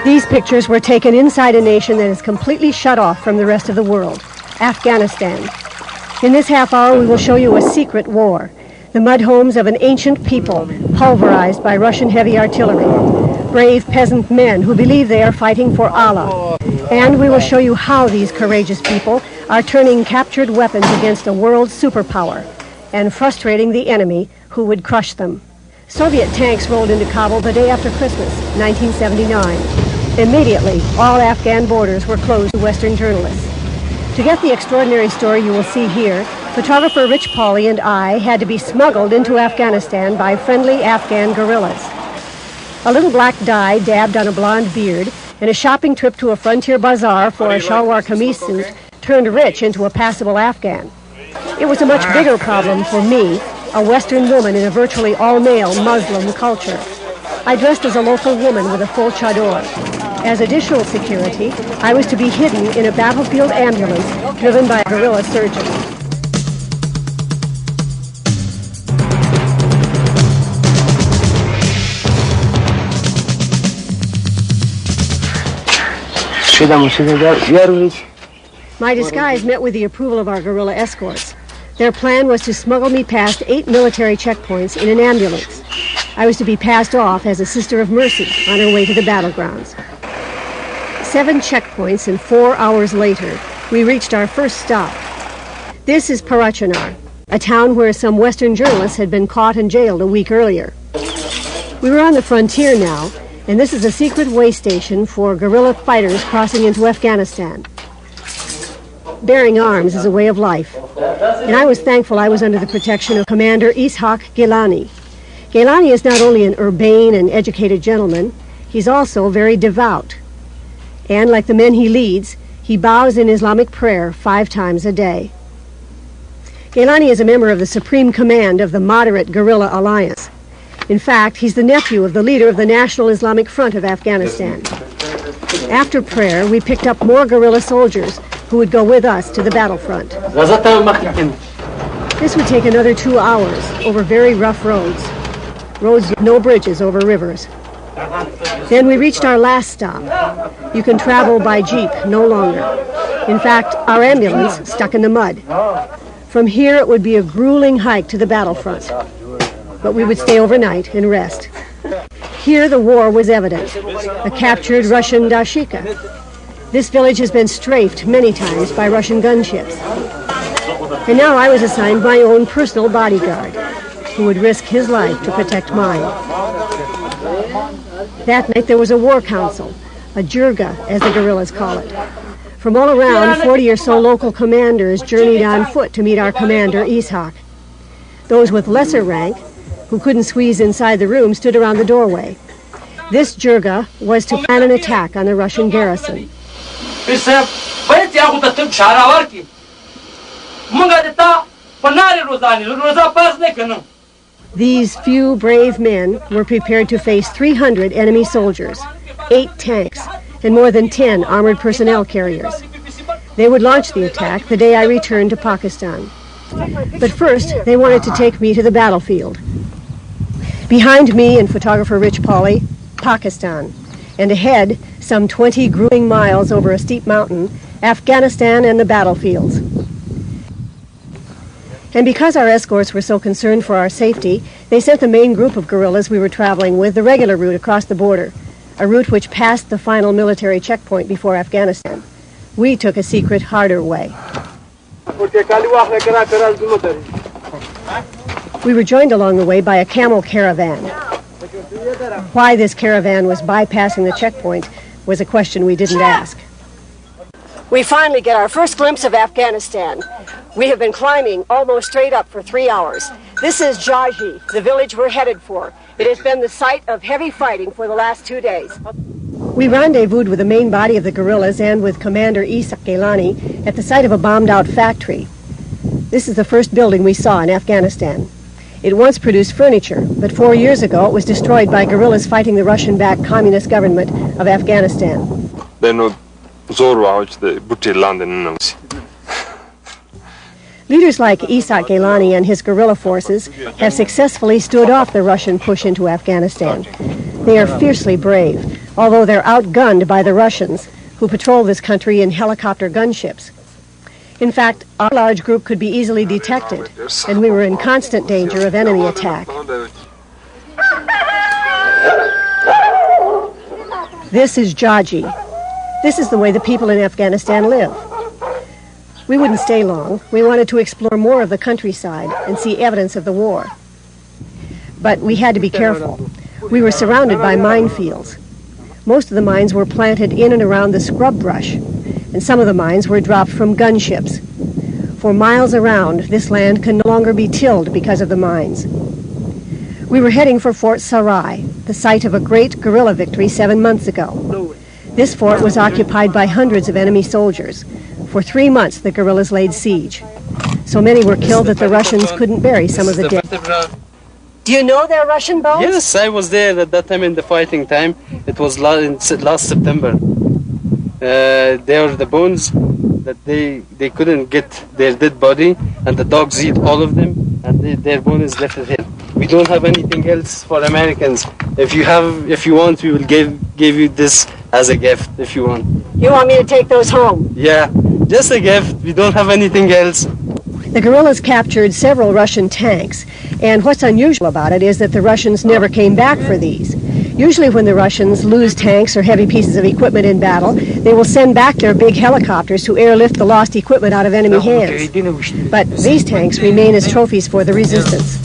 These pictures were taken inside a nation that is completely shut off from the rest of the world, Afghanistan. In this half hour, we will show you a secret war, the mud homes of an ancient people pulverized by Russian heavy artillery, brave peasant men who believe they are fighting for Allah. And we will show you how these courageous people are turning captured weapons against a world superpower and frustrating the enemy who would crush them. Soviet tanks rolled into Kabul the day after Christmas, 1979. Immediately, all Afghan borders were closed to Western journalists. To get the extraordinary story you will see here, photographer Richard Pauli and I had to be smuggled into Afghanistan by friendly Afghan guerrillas. A little black dye dabbed on a blonde beard and a shopping trip to a frontier bazaar for a shalwar kameez suit turned Rich into a passable Afghan. It was a much bigger problem for me, a Western woman in a virtually all-male Muslim culture. I dressed as a local woman with a full chador. As additional security, I was to be hidden in a battlefield ambulance driven by a guerrilla surgeon. My disguise met with the approval of our guerrilla escorts. Their plan was to smuggle me past 8 military checkpoints in an ambulance. I was to be passed off as a Sister of Mercy on her way to the battlegrounds. 7 checkpoints and 4 hours later, we reached our first stop. This is Parachinar, a town where some Western journalists had been caught and jailed a week earlier. We were on the frontier now, and this is a secret way station for guerrilla fighters crossing into Afghanistan. Bearing arms is a way of life, and I was thankful I was under the protection of Commander Ishaq Gilani. Gilani is not only an urbane and educated gentleman, he's also very devout. And like the men he leads, he bows in Islamic prayer 5 times a day. Gilani is a member of the Supreme Command of the Moderate Guerrilla Alliance. In fact, he's the nephew of the leader of the National Islamic Front of Afghanistan. After prayer, we picked up more guerrilla soldiers who would go with us to the battlefront. This would take another 2 hours over very rough roads with no bridges over rivers. Then we reached our last stop. You can travel by jeep no longer. In fact, our ambulance stuck in the mud. From here, it would be a grueling hike to the battlefront. But we would stay overnight and rest. Here, the war was evident. A captured Russian dashika. This village has been strafed many times by Russian gunships. And now I was assigned my own personal bodyguard, who would risk his life to protect mine. That night there was a war council, a jirga, as the guerrillas call it. From all around, 40 or so local commanders journeyed on foot to meet our commander, Ishaq. Those with lesser rank, who couldn't squeeze inside the room, stood around the doorway. This jirga was to plan an attack on the Russian garrison. These few brave men were prepared to face 300 enemy soldiers, 8 tanks, and more than 10 armored personnel carriers. They would launch the attack the day I returned to Pakistan. But first, they wanted to take me to the battlefield. Behind me and photographer Richard Pauli, Pakistan, and ahead, some 20 grueling miles over a steep mountain, Afghanistan and the battlefields. And because our escorts were so concerned for our safety, they sent the main group of guerrillas we were traveling with the regular route across the border, a route which passed the final military checkpoint before Afghanistan. We took a secret, harder way. We were joined along the way by a camel caravan. Why this caravan was bypassing the checkpoint was a question we didn't ask. We finally get our first glimpse of Afghanistan. We have been climbing almost straight up for 3 hours. This is Jagjit, the village we're headed for. It has been the site of heavy fighting for the last 2 days. We rendezvoused with the main body of the guerrillas and with Commander Ishaq Gilani at the site of a bombed-out factory. This is the first building we saw in Afghanistan. It once produced furniture, but 4 years ago it was destroyed by guerrillas fighting the Russian-backed communist government of Afghanistan. Leaders like Ishaq Gilani and his guerrilla forces have successfully stood off the Russian push into Afghanistan. They are fiercely brave, although they're outgunned by the Russians, who patrol this country in helicopter gunships. In fact, our large group could be easily detected, and we were in constant danger of enemy attack. This is Jagjit. This is the way the people in Afghanistan live. We wouldn't stay long. We wanted to explore more of the countryside and see evidence of the war. But we had to be careful. We were surrounded by minefields. Most of the mines were planted in and around the scrub brush, and some of the mines were dropped from gunships. For miles around, this land can no longer be tilled because of the mines. We were heading for Fort Sarai, the site of a great guerrilla victory 7 months ago. This fort was occupied by hundreds of enemy soldiers. For 3 months, the guerrillas laid siege. So many were killed that the Russians couldn't bury some of the dead. Do you know they're Russian bones? Yes, I was there at that time in the fighting time. It was last September. They are the bones that they couldn't get their dead body, and the dogs eat all of them, and their bone is left here. We don't have anything else for Americans. If you want, we will give you this as a gift if you want. You want me to take those home? Yeah, just a gift. We don't have anything else. The guerrillas captured several Russian tanks, and what's unusual about it is that the Russians never came back for these. Usually when the Russians lose tanks or heavy pieces of equipment in battle, they will send back their big helicopters to airlift the lost equipment out of enemy hands. But these tanks remain as trophies for the resistance.